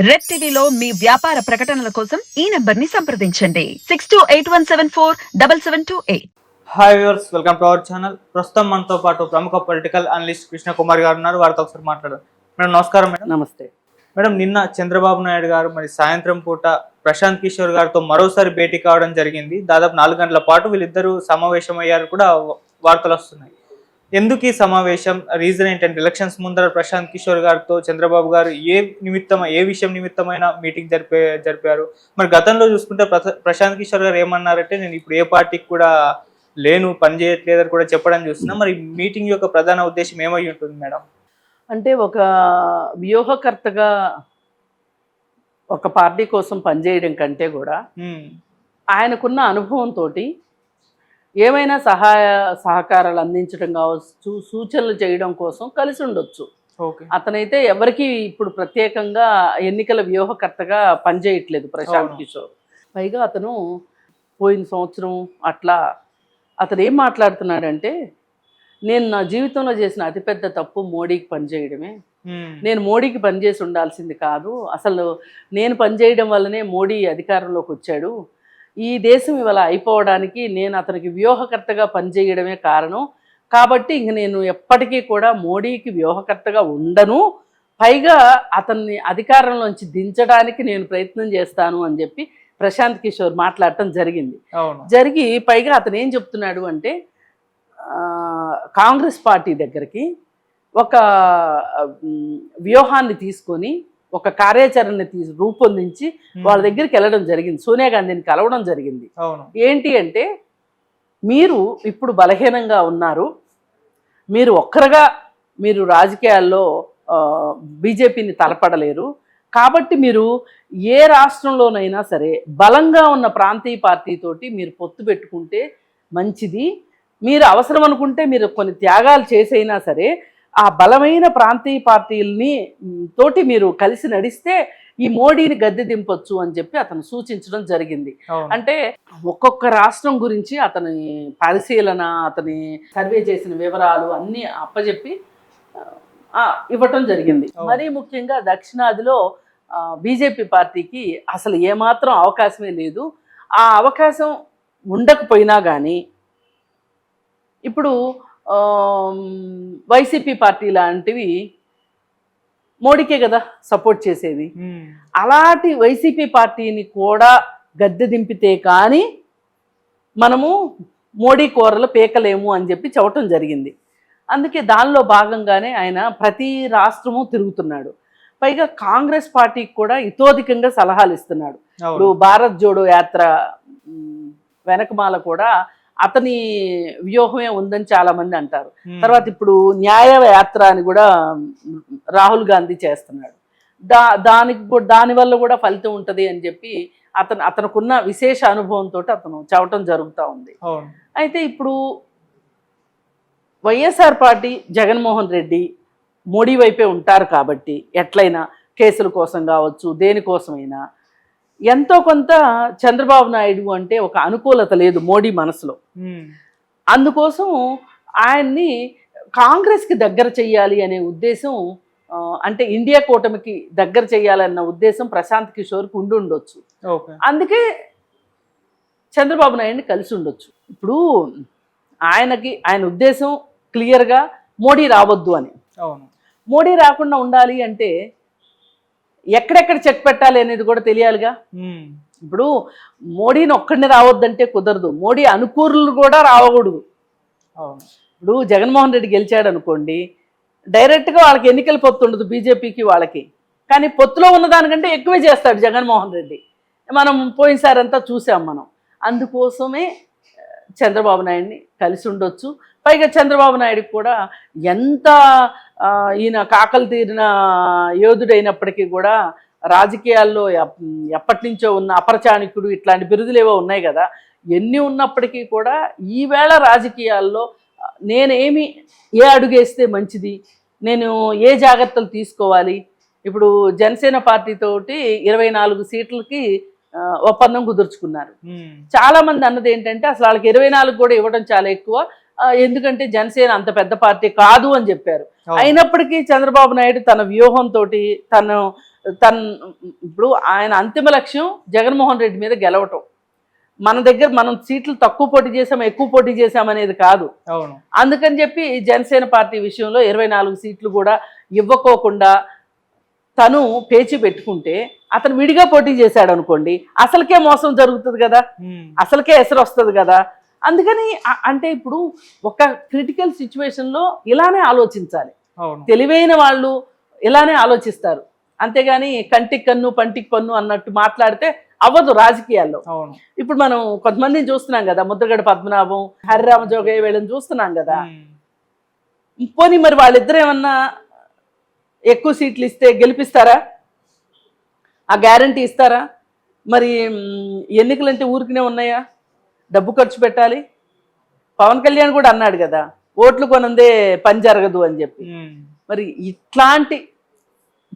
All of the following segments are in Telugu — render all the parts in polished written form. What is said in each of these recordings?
రెడ్ టీవీలో మీ వ్యాపార ప్రకటనల కోసం ఈ నంబర్ ని సంప్రదించండి 6281747728. Hi viewers, welcome to our channel. ప్రస్తుతం మనతో పాటు ప్రముఖ పొలిటికల్ అనలిస్ట్ కృష్ణ కుమార్ గారు ఉన్నారు. వారితో ఒకసారి మాట్లాడారు. మేడం నమస్కారం. మేడం నమస్తే. మేడం, నిన్న చంద్రబాబు నాయుడు గారు మరి సాయంత్రం పూట ప్రశాంత్ కిషోర్ గారితో మరోసారి భేటీ కావడం జరిగింది. దాదాపు 4 గంటల పాటు వీళ్ళిద్దరూ సమావేశమయ్యారు కూడా వార్తలు వస్తున్నాయి. ఎందుకు ఈ సమావేశం, రీజన్ ఏంటంటే ఎలక్షన్స్ ముందర ప్రశాంత్ కిషోర్ గారితో చంద్రబాబు గారు ఏ విషయం నిమిత్తమైన మీటింగ్ జరిపారు. మరి గతంలో చూసుకుంటే ప్రశాంత్ కిషోర్ గారు ఏమన్నారంటే, నేను ఇప్పుడు ఏ పార్టీకి కూడా లేను, పని చేయట్లేదని కూడా చెప్పడం చూస్తున్నాం. మరి మీటింగ్ యొక్క ప్రధాన ఉద్దేశం ఏమై ఉంటుంది మేడం? అంటే ఒక వ్యూహకర్తగా ఒక పార్టీ కోసం పనిచేయడం కంటే కూడా ఆయనకున్న అనుభవంతో ఏమైనా సహకారాలు అందించడం కావచ్చు, సూచనలు చేయడం కోసం కలిసి ఉండొచ్చు. అతనైతే ఎవరికి ఇప్పుడు ప్రత్యేకంగా ఎన్నికల వ్యూహకర్తగా పనిచేయట్లేదు ప్రశాంత్ కిషోర్. పైగా అతను పోయిన సంవత్సరం అట్లా అతను ఏం మాట్లాడుతున్నాడంటే, నేను నా జీవితంలో చేసిన అతిపెద్ద తప్పు మోడీకి పనిచేయడమే. నేను మోడీకి పనిచేసి ఉండాల్సింది కాదు, అసలు నేను పనిచేయడం వల్లనే మోడీ అధికారంలోకి వచ్చాడు. ఈ దేశం ఇవాళ అయిపోవడానికి నేను అతనికి వ్యూహకర్తగా పనిచేయడమే కారణం. కాబట్టి ఇంక నేను ఎప్పటికీ కూడా మోడీకి వ్యూహకర్తగా ఉండను, పైగా అతన్ని అధికారంలోంచి దించడానికి నేను ప్రయత్నం చేస్తాను అని చెప్పి ప్రశాంత్ కిషోర్ మాట్లాడటం జరిగింది. పైగా అతను ఏం చెప్తున్నాడు అంటే, కాంగ్రెస్ పార్టీ దగ్గరికి ఒక వ్యూహాన్ని తీసుకొని ఒక కార్యాచరణని రూపొందించి వాళ్ళ దగ్గరికి వెళ్ళడం జరిగింది. సోనియా గాంధీని కలవడం జరిగింది. ఏంటి అంటే, మీరు ఇప్పుడు బలహీనంగా ఉన్నారు, మీరు ఒక్కరుగా మీరు రాజకీయాల్లో బీజేపీని తలపడలేరు, కాబట్టి మీరు ఏ రాష్ట్రంలోనైనా సరే బలంగా ఉన్న ప్రాంతీయ పార్టీతోటి మీరు పొత్తు పెట్టుకుంటే మంచిది. మీరు అవసరం అనుకుంటే మీరు కొన్ని త్యాగాలు చేసైనా సరే ఆ బలమైన ప్రాంతీయ పార్టీలని తోటి మీరు కలిసి నడిస్తే ఈ మోడీని గద్దె దింపొచ్చు అని చెప్పి అతను సూచించడం జరిగింది. అంటే ఒక్కొక్క రాష్ట్రం గురించి అతని పరిశీలన, అతని సర్వే చేసిన వివరాలు అన్నీ అప్పచెప్పి ఇవ్వటం జరిగింది. మరీ ముఖ్యంగా దక్షిణాదిలో బీజేపీ పార్టీకి అసలు ఏమాత్రం అవకాశమే లేదు. ఆ అవకాశం ఉండకపోయినా కానీ ఇప్పుడు వైసీపీ పార్టీ లాంటివి మోడీకే కదా సపోర్ట్ చేసేది. అలాంటి వైసీపీ పార్టీని కూడా గద్దె దింపితే కానీ మనము మోడీ కూరలు పీకలేము అని చెప్పి చెప్పటం జరిగింది. అందుకే దానిలో భాగంగానే ఆయన ప్రతి రాష్ట్రము తిరుగుతున్నాడు. పైగా కాంగ్రెస్ పార్టీకి కూడా ఇతోధికంగా సలహాలు ఇస్తున్నాడు. ఇప్పుడు భారత్ జోడో యాత్ర వెనకమాల కూడా అతని వ్యూహమే ఉందని చాలా మంది అంటారు. తర్వాత ఇప్పుడు న్యాయ యాత్ర అని కూడా రాహుల్ గాంధీ చేస్తున్నాడు. దానివల్ల కూడా ఫలితం ఉంటుంది అని చెప్పి అతనుకున్న విశేష అనుభవంతో అతను చెప్పటం జరుగుతూ ఉంది. అయితే ఇప్పుడు వైఎస్ఆర్ పార్టీ జగన్మోహన్ రెడ్డి మోడీ వైపే ఉంటారు కాబట్టి ఎట్లయినా కేసుల కోసం కావచ్చు, దేనికోసమైనా ఎంతో కొంత చంద్రబాబు నాయుడు అంటే ఒక అనుకూలత లేదు మోడీ మనసులో. అందుకోసం ఆయన్ని కాంగ్రెస్కి దగ్గర చెయ్యాలి అనే ఉద్దేశం, అంటే ఇండియా కూటమికి దగ్గర చెయ్యాలన్న ఉద్దేశం ప్రశాంత్ కిషోర్కి ఉండొచ్చు. అందుకే చంద్రబాబు నాయుడిని కలిసి ఉండొచ్చు. ఇప్పుడు ఆయన ఉద్దేశం క్లియర్గా మోడీ రావద్దు అని. మోడీ రాకుండా ఉండాలి అంటే ఎక్కడెక్కడ చెక్ పెట్టాలి అనేది కూడా తెలియాలిగా. ఇప్పుడు మోడీని ఒక్కడిని రావద్దంటే కుదరదు, మోడీ అనుకూరులు కూడా రావకూడదు. ఇప్పుడు జగన్మోహన్ రెడ్డి గెలిచాడు అనుకోండి, డైరెక్ట్గా వాళ్ళకి ఎన్నికల పొత్తు ఉండదు బీజేపీకి వాళ్ళకి, కానీ పొత్తులో ఉన్నదానికంటే ఎక్కువే చేస్తాడు జగన్మోహన్ రెడ్డి. మనం పోయినసారి అంతా చూసాం మనం. అందుకోసమే చంద్రబాబు నాయుడిని కలిసి ఉండొచ్చు. పైగా చంద్రబాబు నాయుడికి కూడా ఎంత ఈయన కాకలు తీరిన యోధుడైనప్పటికీ కూడా రాజకీయాల్లో ఎప్పటి నుంచో ఉన్న అపరచాణికుడు ఇట్లాంటి బిరుదులు ఏవో ఉన్నాయి కదా, ఎన్ని ఉన్నప్పటికీ కూడా ఈవేళ రాజకీయాల్లో నేనేమి ఏ అడుగేస్తే మంచిది, నేను ఏ జాగ్రత్తలు తీసుకోవాలి. ఇప్పుడు జనసేన పార్టీతోటి 24 సీట్లకి ఒప్పందం కుదుర్చుకున్నారు. చాలా మంది అన్నది ఏంటంటే అసలు వాళ్ళకి 24 కూడా ఇవ్వడం చాలా ఎక్కువ, ఎందుకంటే జనసేన అంత పెద్ద పార్టీ కాదు అని చెప్పారు. అయినప్పటికీ చంద్రబాబు నాయుడు తన వ్యూహంతో తను ఇప్పుడు ఆయన అంతిమ లక్ష్యం జగన్మోహన్ రెడ్డి మీద గెలవటం. మన దగ్గర మనం సీట్లు తక్కువ పోటీ చేసాం, ఎక్కువ పోటీ చేసాం అనేది కాదు. అవును. అందుకని చెప్పి జనసేన పార్టీ విషయంలో 24 సీట్లు కూడా ఇవ్వకోకుండా తను పేచి పెట్టుకుంటే అతను విడిగా పోటీ చేశాడు అనుకోండి, అసలుకే మోసం జరుగుతుంది కదా, అసలుకే ఎసరు వస్తుంది కదా. అందుకని అంటే ఇప్పుడు ఒక క్రిటికల్ సిచ్యువేషన్లో ఇలానే ఆలోచించాలి. తెలివైన వాళ్ళు ఇలానే ఆలోచిస్తారు, అంతేగాని కంటికి కన్ను పంటికి పన్ను అన్నట్టు మాట్లాడితే అవ్వదు రాజకీయాల్లో. ఇప్పుడు మనం కొంతమందిని చూస్తున్నాం కదా, ముద్రగడ పద్మనాభం, హరిరామ జోగయ్య వీళ్ళని చూస్తున్నాం కదా. పోనీ మరి వాళ్ళిద్దరు ఏమన్నా ఎక్కువ సీట్లు ఇస్తే గెలిపిస్తారా? ఆ గ్యారంటీ ఇస్తారా? మరి ఎన్నికలంటే ఊరికనే ఉన్నాయా? డబ్బు ఖర్చు పెట్టాలి. పవన్ కళ్యాణ్ కూడా అన్నాడు కదా, ఓట్లు కొనందే పని జరగదు అని చెప్పి. మరి ఇట్లాంటి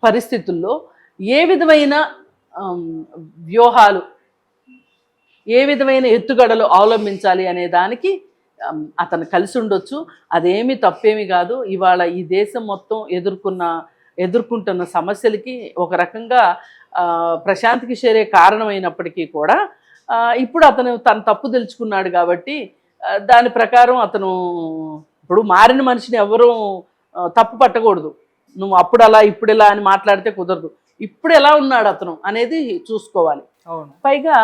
పరిస్థితుల్లో ఏ విధమైన వ్యూహాలు, ఏ విధమైన ఎత్తుగడలు అవలంబించాలి అనే దానికి అతను కలిసి ఉండొచ్చు. అదేమి తప్పేమి కాదు. ఇవాళ ఈ దేశం మొత్తం ఎదుర్కొంటున్న సమస్యలకి ఒక రకంగా ప్రశాంత్ కిషోరే కారణమైనప్పటికీ కూడా ఇప్పుడు అతను తన తప్పు తెలుసుకున్నాడు కాబట్టి దాని ప్రకారం అతను ఇప్పుడు మారిన మనిషిని ఎవరూ తప్పు పట్టకూడదు. నువ్వు అప్పుడు అలా ఇప్పుడు ఇలా అని మాట్లాడితే కుదరదు. ఇప్పుడు ఎలా ఉన్నాడు అతను అనేది చూసుకోవాలి. పైగా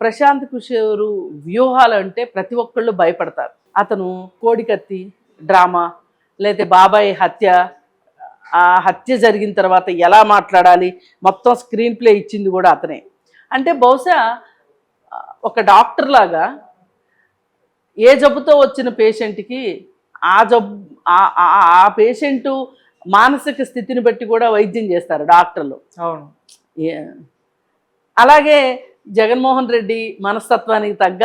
ప్రశాంత్ కిషోర్ వ్యూహాలు అంటే ప్రతి ఒక్కళ్ళు భయపడతారు. అతను కోడికత్తి డ్రామా, లేకపోతే బాబాయ్ హత్య, ఆ హత్య జరిగిన తర్వాత ఎలా మాట్లాడాలి మొత్తం స్క్రీన్ ప్లే ఇచ్చింది కూడా అతనే. అంటే బహుశా ఒక డాక్టర్ లాగా ఏ జబ్బుతో వచ్చిన పేషెంట్కి ఆ పేషెంటు మానసిక స్థితిని బట్టి కూడా వైద్యం చేస్తారు డాక్టర్లు. అవును. అలాగే జగన్మోహన్ రెడ్డి మనస్తత్వానికి తగ్గ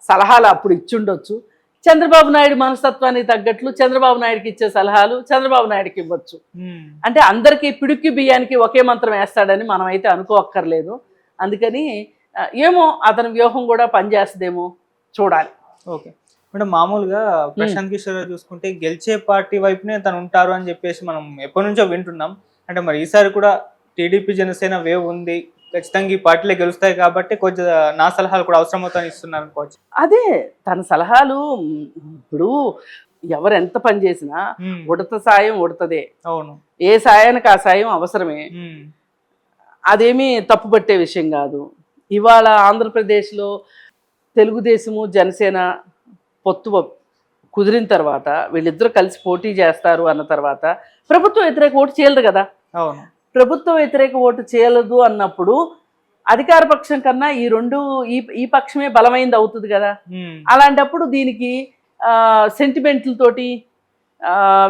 సలహాలు అప్పుడు ఇచ్చుండొచ్చు. చంద్రబాబు నాయుడు మనస్తత్వానికి తగ్గట్లు చంద్రబాబు నాయుడుకి ఇచ్చే సలహాలు చంద్రబాబు నాయుడుకి ఇవ్వచ్చు. అంటే అందరికీ పిడుక్కి బియ్యానికి ఒకే మంత్రం వేస్తాడని మనం అయితే అనుకోక్కర్లేదు. అందుకని ఏమో అతని వ్యూహం కూడా పనిచేస్తుందేమో చూడాలి. ఓకే మేడం, మామూలుగా ప్రశాంత్ కిషోర్ చూసుకుంటే గెలిచే పార్టీ వైపునే తను ఉంటారు అని చెప్పేసి మనం ఎప్పటి నుంచో వింటున్నాం. అంటే మరి ఈసారి కూడా టీడీపీ జనసేన వేవ్ ఉంది, ఖచ్చితంగా ఈ పార్టీలే గెలుస్తాయి కాబట్టి కొంచెం నా సలహాలు కూడా అవసరం అవుతాయని ఇస్తున్నారు అనుకోవచ్చు. అదే తన సలహాలు. ఇప్పుడు ఎవరు ఎంత పని చేసినా ఉడత సాయం ఉడతదే. అవును. ఏ సాయానికి ఆ సాయం అవసరమే, అదేమీ తప్పుపట్టే విషయం కాదు. ఇవాళ ఆంధ్రప్రదేశ్లో తెలుగుదేశము జనసేన పొత్తు కుదిరిన తర్వాత వీళ్ళిద్దరూ కలిసి పోటీ చేస్తారు అన్న తర్వాత ప్రభుత్వ వ్యతిరేక ఓటు చేయలేదు కదా. అవును. ప్రభుత్వ వ్యతిరేక ఓటు చేయలేదు అన్నప్పుడు అధికార పక్షం కన్నా ఈ పక్షమే బలమైంది అవుతుంది కదా. అలాంటప్పుడు దీనికి సెంటిమెంట్లతోటి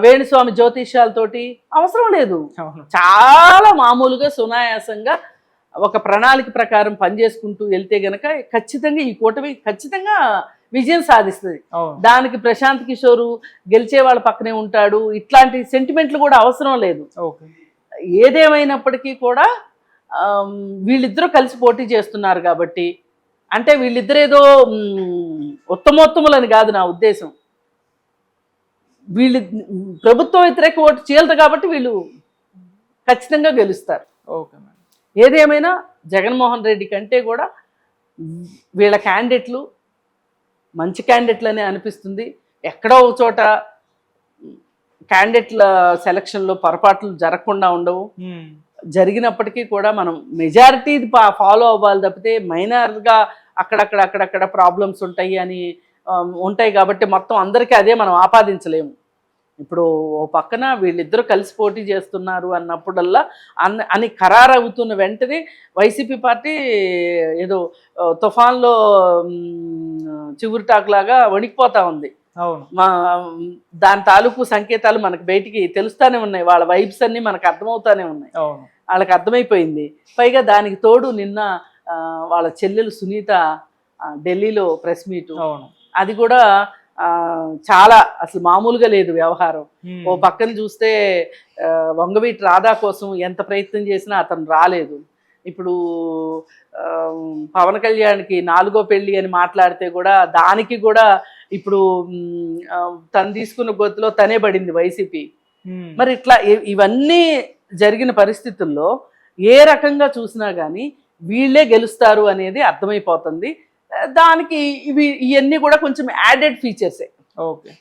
వేణుస్వామి జ్యోతిష్యాలతోటి అవసరం లేదు. చాలా మామూలుగా సునాయాసంగా ఒక ప్రణాళిక ప్రకారం పనిచేసుకుంటూ వెళ్తే గనక ఖచ్చితంగా ఈ కూటమి ఖచ్చితంగా విజయం సాధిస్తుంది. దానికి ప్రశాంత్ కిషోర్ గెలిచే వాళ్ళ పక్కనే ఉంటాడు, ఇట్లాంటి సెంటిమెంట్లు కూడా అవసరం లేదు. ఏదేమైనప్పటికీ కూడా వీళ్ళిద్దరూ కలిసి పోటీ చేస్తున్నారు కాబట్టి, అంటే వీళ్ళిద్దరేదో ఉత్తమోత్తములని కాదు నా ఉద్దేశం. వీళ్ళు ప్రభుత్వ వ్యతిరేక ఓటు చేయలేదు కాబట్టి వీళ్ళు ఖచ్చితంగా గెలుస్తారు. ఏదేమైనా జగన్మోహన్ రెడ్డి కంటే కూడా వీళ్ళ క్యాండిడేట్లు మంచి క్యాండిడేట్లు అనే అనిపిస్తుంది. ఎక్కడో ఒక చోట క్యాండిడేట్ల సెలక్షన్లో పొరపాట్లు జరగకుండా ఉండవు. జరిగినప్పటికీ కూడా మనం మెజారిటీ ఫాలో అవ్వాలి తప్పితే మైనర్గా అక్కడక్కడ ప్రాబ్లమ్స్ ఉంటాయి కాబట్టి మొత్తం అందరికీ అదే మనం ఆపాదించలేము. ఇప్పుడు ఓ పక్కన వీళ్ళిద్దరూ కలిసి పోటీ చేస్తున్నారు అన్నప్పుడల్లా అని ఖరారవుతున్న వెంటనే వైసీపీ పార్టీ ఏదో తుఫాన్లో చిగురుటాకులాగా వణికిపోతా ఉంది. దాని తాలూకు సంకేతాలు మనకు బయటికి తెలుస్తూనే ఉన్నాయి. వాళ్ళ వైబ్స్ అన్ని మనకు అర్థమవుతానే ఉన్నాయి. వాళ్ళకి అర్థమైపోయింది. పైగా దానికి తోడు నిన్న వాళ్ళ చెల్లెలు సునీత ఢిల్లీలో ప్రెస్ మీటు, అది కూడా చాలా అసలు మామూలుగా లేదు వ్యవహారం. ఓ పక్కన చూస్తే వంగవీటి రాధా కోసం ఎంత ప్రయత్నం చేసినా అతను రాలేదు. ఇప్పుడు పవన్ కళ్యాణ్కి 4వ పెళ్లి అని మాట్లాడితే కూడా దానికి కూడా ఇప్పుడు తను తీసుకున్న గొత్తులో తనే పడింది వైసీపీ. మరి ఇట్లా ఇవన్నీ జరిగిన పరిస్థితుల్లో ఏ రకంగా చూసినా కానీ వీళ్ళే గెలుస్తారు అనేది అర్థమైపోతుంది. దానికి ఇవన్నీ కూడా కొంచెం యాడెడ్ ఫీచర్సే. ఓకే.